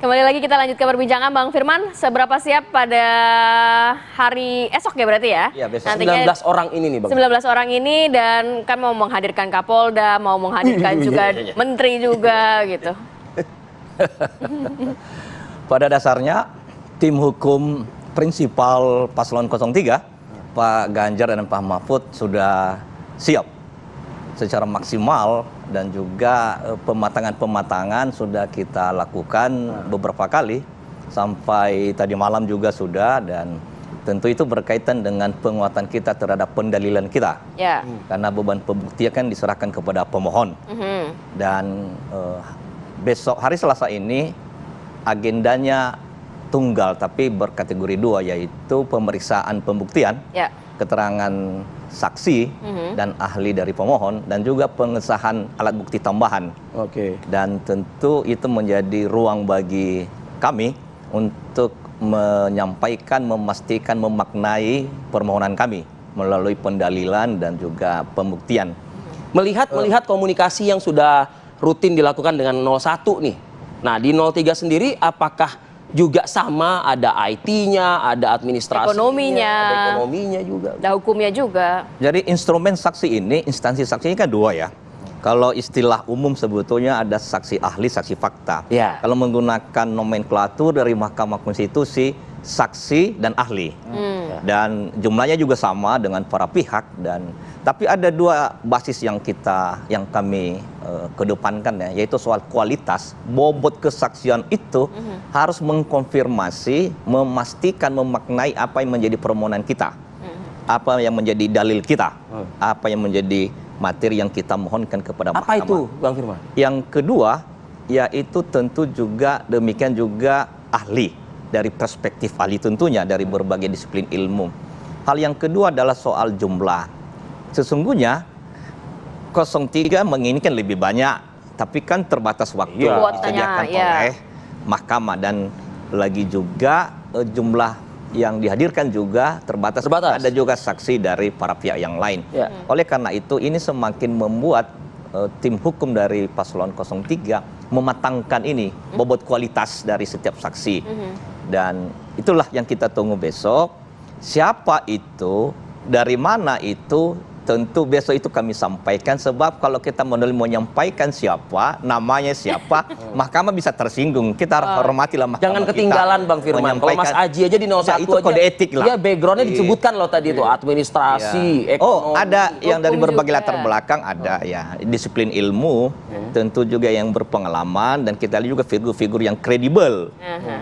Kembali lagi kita lanjutkan perbincangan Bang Firman. Seberapa siap pada hari esok ya berarti ya? Iya, besok. Nantinya 19 orang ini nih Bang. 19 orang ini dan kan mau menghadirkan Kapolda, mau menghadirkan juga menteri juga gitu. Pada dasarnya tim hukum prinsipal Paslon 03, Pak Ganjar dan Pak Mahfud sudah siap secara maksimal dan juga pematangan-pematangan sudah kita lakukan beberapa kali sampai tadi malam juga sudah, dan tentu itu berkaitan dengan penguatan kita terhadap pendalilan kita. Ya. Karena beban pembuktian kan diserahkan kepada pemohon. Dan besok hari Selasa ini agendanya tunggal tapi berkategori 2, yaitu pemeriksaan pembuktian, keterangan saksi dan ahli dari pemohon, dan juga pengesahan alat bukti tambahan. Dan tentu itu menjadi ruang bagi kami untuk menyampaikan, memastikan, memaknai permohonan kami melalui pendalilan dan juga pembuktian. Melihat komunikasi yang sudah rutin dilakukan dengan 01 nih. Nah, di 03 sendiri apakah juga sama, ada IT-nya, ada administrasi, ada ekonominya juga, ada hukumnya juga. Jadi instrumen saksi ini, instansi saksi ini kan 2 ya. Kalau istilah umum sebetulnya ada saksi ahli, saksi fakta. Kalau menggunakan nomenklatur dari Mahkamah Konstitusi, saksi dan ahli. Dan jumlahnya juga sama dengan para pihak, tapi ada 2 basis yang kami kedepankan ya, yaitu soal kualitas. Bobot kesaksian itu harus mengkonfirmasi, memastikan, memaknai apa yang menjadi permohonan kita, apa yang menjadi dalil kita, apa yang menjadi materi yang kita mohonkan kepada mahkamah. Apa itu, Bang Firman? Yang kedua, yaitu tentu juga demikian juga ahli, dari perspektif ahli tentunya dari berbagai disiplin ilmu. Hal yang kedua adalah soal jumlah. Sesungguhnya 03 menginginkan lebih banyak, tapi kan terbatas waktu disediakan oleh mahkamah, dan lagi juga jumlah yang dihadirkan juga terbatas. Ada juga saksi dari para pihak yang lain. Oleh karena itu ini semakin membuat tim hukum dari Paslon 03 mematangkan ini bobot kualitas dari setiap saksi. Dan itulah yang kita tunggu besok. Siapa itu, dari mana itu, tentu besok itu kami sampaikan, sebab kalau kita menyampaikan siapa, namanya siapa, mahkamah bisa tersinggung. Kita hormatilah mahkamah. Jangan ketinggalan Bang Firman. Kalau Mas Aji aja di 01 itu kode etik lah. Iya, backgroundnya disebutkan loh tadi itu, administrasi, ekonomi. Ada yang dari berbagai latar belakang, ada ya disiplin ilmu, tentu juga yang berpengalaman, dan kita lihat juga figur-figur yang kredibel,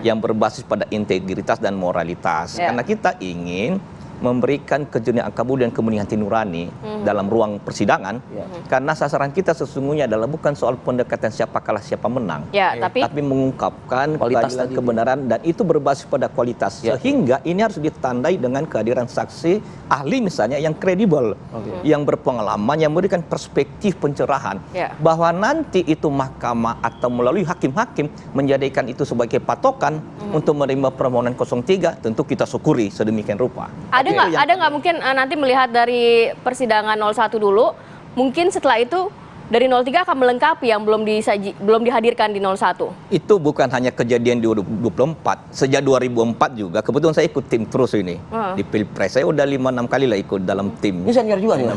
yang berbasis pada integritas dan moralitas. Karena kita ingin memberikan kejenian kabul dan kemuliaan hati nurani dalam ruang persidangan, karena sasaran kita sesungguhnya adalah bukan soal pendekatan siapa kalah siapa menang, tapi mengungkapkan kualitas dan kebenaran, dan itu berbasis pada kualitas, sehingga ini harus ditandai dengan kehadiran saksi ahli misalnya yang kredibel, yang berpengalaman, yang memberikan perspektif pencerahan, bahwa nanti itu mahkamah atau melalui hakim-hakim menjadikan itu sebagai patokan untuk menerima permohonan 03, tentu kita syukuri sedemikian rupa. Ada nggak mungkin nanti melihat dari persidangan 01 dulu, mungkin setelah itu dari 03 akan melengkapi yang belum dihadirkan di 01? Itu bukan hanya kejadian di 2024, sejak 2004 juga. Kebetulan saya ikut tim terus ini di Pilpres. Saya udah 5-6 kali lah ikut dalam tim. Ini senior juga nih.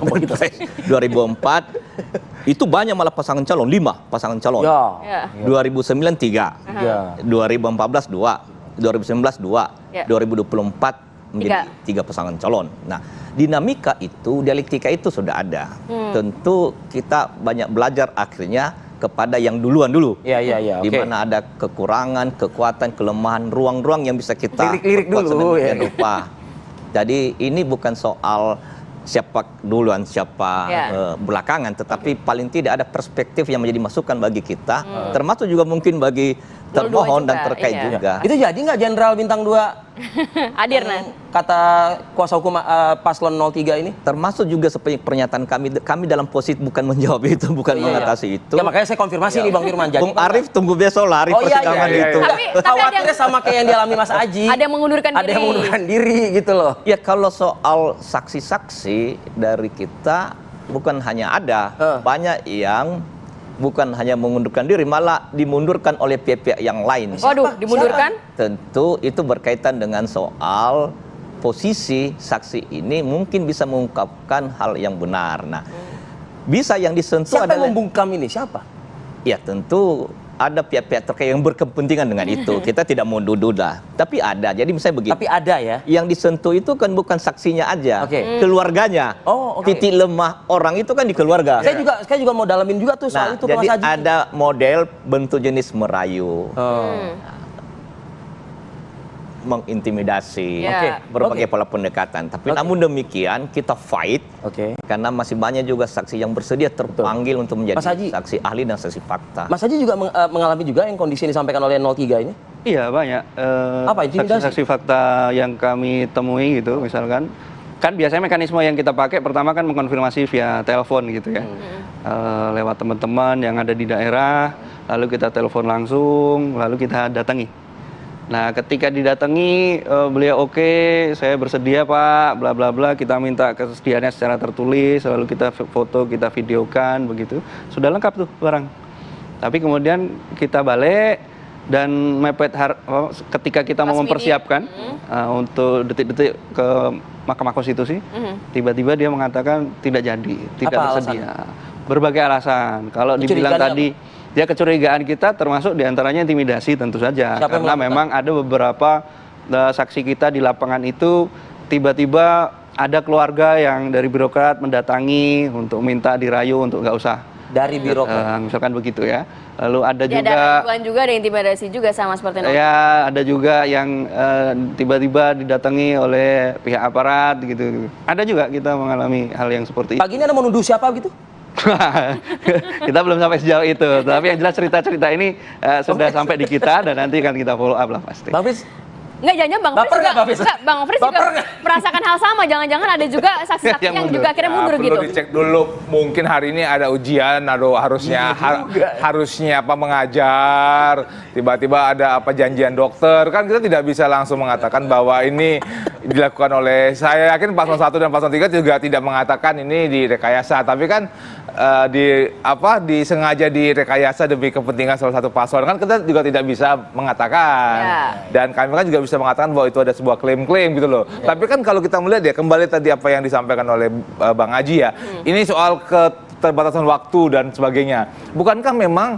2004 itu banyak malah pasangan calon, 5 pasangan calon. 2009 3, 2014 2, 2019 2, 2024 menjadi 3 pasangan calon. Nah, dinamika itu, dialektika itu sudah ada. Tentu kita banyak belajar akhirnya kepada yang duluan dulu. Di mana ada kekurangan, kekuatan, kelemahan, ruang-ruang yang bisa kita lirik dulu rupa. Jadi ini bukan soal siapa duluan, siapa belakangan, tetapi paling tidak ada perspektif yang menjadi masukan bagi kita, termasuk juga mungkin bagi termohon dan terkait juga. Itu jadi nggak Jenderal Bintang 2 hadir kata kuasa hukum Paslon 03 ini? Termasuk juga seperti pernyataan kami dalam posisi bukan menjawab itu, bukan mengatasi itu. Ya, makanya saya konfirmasi nih Bang Firman. Bung Arief tunggu besok lah hari persidangan itu. Tapi khawatirnya sama kayak yang dialami Mas Aji. Ada yang mengundurkan diri. Ada yang mengundurkan diri gitu loh. Ya kalau soal saksi-saksi dari kita bukan hanya ada, banyak yang bukan hanya mengundurkan diri, malah dimundurkan oleh pihak-pihak yang lain. Waduh, dimundurkan? Tentu itu berkaitan dengan soal posisi saksi ini mungkin bisa mengungkapkan hal yang benar. Nah, bisa yang disentuh Siapa adalah yang membungkam ini? Siapa? ya tentu ada pihak-pihak terkait yang berkepentingan dengan itu. Kita tidak mau duda, tapi ada. Jadi misalnya begini. Tapi ada ya. Yang disentuh itu kan bukan saksinya aja, Oke. keluarganya. Oh, oke. Titik lemah orang itu kan di keluarga. Saya juga mau dalamin juga tuh soal Nah, itu ke jadi Mas Haji. ada model bentuk jenis merayu, mengintimidasi, Ya. berbagai Oke. pola pendekatan. Tapi Oke. namun demikian kita fight Oke. karena masih banyak juga saksi yang bersedia terpanggil untuk menjadi Mas Haji. saksi ahli dan saksi fakta. Mas Haji juga mengalami juga yang kondisi yang disampaikan oleh 03 ini? Iya banyak. Apa, intimidasi? Saksi-saksi fakta yang kami temui gitu, misalkan kan biasanya mekanisme yang kita pakai pertama kan mengkonfirmasi via telepon gitu ya, lewat teman-teman yang ada di daerah, lalu kita telepon langsung, lalu kita datangi. Nah, ketika didatangi beliau oke, saya bersedia Pak, bla bla bla, kita minta kesediaannya secara tertulis, lalu kita foto, kita videokan begitu, sudah lengkap tuh barang. Tapi kemudian kita balik dan mepet ketika kita mau Last minute. mempersiapkan untuk detik-detik ke Mahkamah Konstitusi, tiba-tiba dia mengatakan tidak jadi, tidak Apa bersedia. Berbagai alasan. Kalau dibilang Kecurigaannya tadi, ya kecurigaan kita termasuk diantaranya intimidasi tentu saja. Siapa yang Karena melakukan? memang ada beberapa saksi kita di lapangan itu tiba-tiba ada keluarga yang dari birokrat mendatangi untuk minta dirayu untuk nggak usah. Dari birokrat. Misalkan begitu ya. Lalu ada Jadi juga ada gangguan juga, ada intimidasi juga sama seperti Nol. ya ada juga yang tiba-tiba didatangi oleh pihak aparat gitu. Ada juga kita mengalami hal yang seperti itu. Pagi ini Anda mau nuduh siapa gitu? Kita belum sampai sejauh itu, tapi yang jelas cerita-cerita ini sudah sampai di kita dan nanti akan kita follow up lah pasti. Bang Fris, Enggak, jangan Bang Baper Fris juga, nggak, Bang Fris? enggak, Bang Fris juga Baper nggak? merasakan hal sama. Jangan-jangan ada juga saksi-saksi Yang yang mundur. juga akhirnya mundur perlu gitu. dicek dulu, mungkin hari ini ada ujian, harusnya apa mengajar, tiba-tiba ada apa janjian dokter, kan kita tidak bisa langsung mengatakan bahwa ini dilakukan oleh, saya yakin paslon 1 dan paslon 3 juga tidak mengatakan ini direkayasa, tapi kan disengaja direkayasa demi kepentingan salah satu paslon, kan kita juga tidak bisa mengatakan. Ya. Dan kami kan juga bisa mengatakan bahwa itu ada sebuah klaim-klaim gitu loh. Tapi kan kalau kita melihat ya, kembali tadi apa yang disampaikan oleh Bang Haji ya, ini soal keterbatasan waktu dan sebagainya. Bukankah memang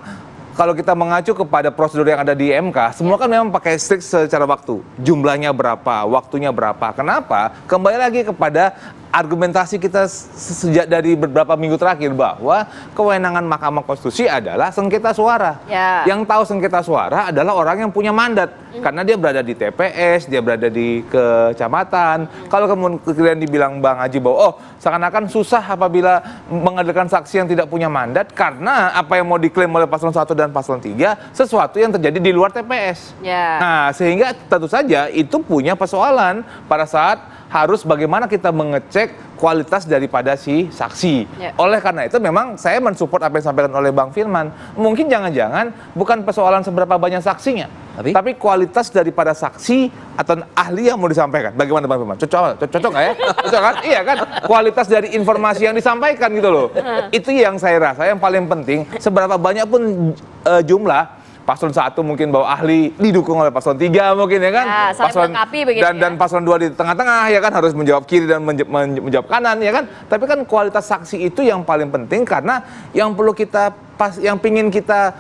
kalau kita mengacu kepada prosedur yang ada di MK, semua kan memang pakai strict secara waktu. Jumlahnya berapa, waktunya berapa. Kenapa? Kembali lagi kepada argumentasi kita sejak dari beberapa minggu terakhir bahwa kewenangan Mahkamah Konstitusi adalah sengketa suara. Ya. Yang tahu sengketa suara adalah orang yang punya mandat. Karena dia berada di TPS, dia berada di kecamatan. Kalau kemudian dibilang Bang Haji bahwa seakan-akan susah apabila menghadirkan saksi yang tidak punya mandat karena apa yang mau diklaim oleh paslon 1 dan paslon 3 sesuatu yang terjadi di luar TPS. Ya. Nah, sehingga tentu saja itu punya persoalan pada saat harus bagaimana kita mengecek kualitas daripada si saksi. Ya. Oleh karena itu memang saya mensupport apa yang disampaikan oleh Bang Firman. Mungkin jangan-jangan bukan persoalan seberapa banyak saksinya, tapi kualitas daripada saksi atau ahli yang mau disampaikan. Bagaimana Bang Firman? Cocok nggak ya? Cocok kan? Iya kan? Kualitas dari informasi yang disampaikan gitu loh. Itu yang saya rasa yang paling penting. Seberapa banyak pun jumlah paslon 1 mungkin bahwa ahli didukung oleh paslon 3 mungkin ya kan, Ya, saling melengkapi begitu dan ya. paslon 2 di tengah-tengah ya kan harus menjawab kiri dan menjawab kanan ya kan. Tapi kan kualitas saksi itu yang paling penting karena yang perlu kita yang pingin kita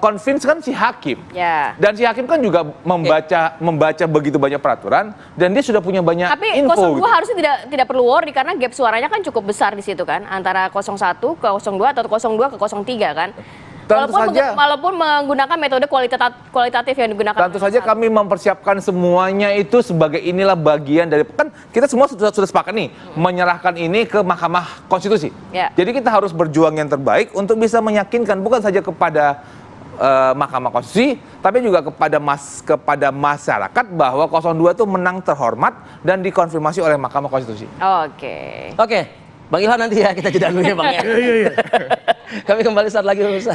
convince kan si hakim. Ya. Dan si hakim kan juga membaca begitu banyak peraturan dan dia sudah punya banyak Tapi info. 02 gitu. harusnya tidak perlu worry karena gap suaranya kan cukup besar di situ kan, antara 01 ke 02 atau 02 ke 03 kan. Walaupun menggunakan metode kualitatif yang digunakan. Tentu saja kami mempersiapkan semuanya itu sebagai inilah bagian dari, kan kita semua sudah sepakat nih menyerahkan ini ke Mahkamah Konstitusi. Ya. Jadi kita harus berjuang yang terbaik untuk bisa meyakinkan bukan saja kepada Mahkamah Konstitusi, tapi juga kepada masyarakat bahwa 02 itu menang terhormat dan dikonfirmasi oleh Mahkamah Konstitusi. Oke. Bang Ilham nanti ya kita jeda dulu ya Bang ya. Kami kembali saat lagi pemirsa.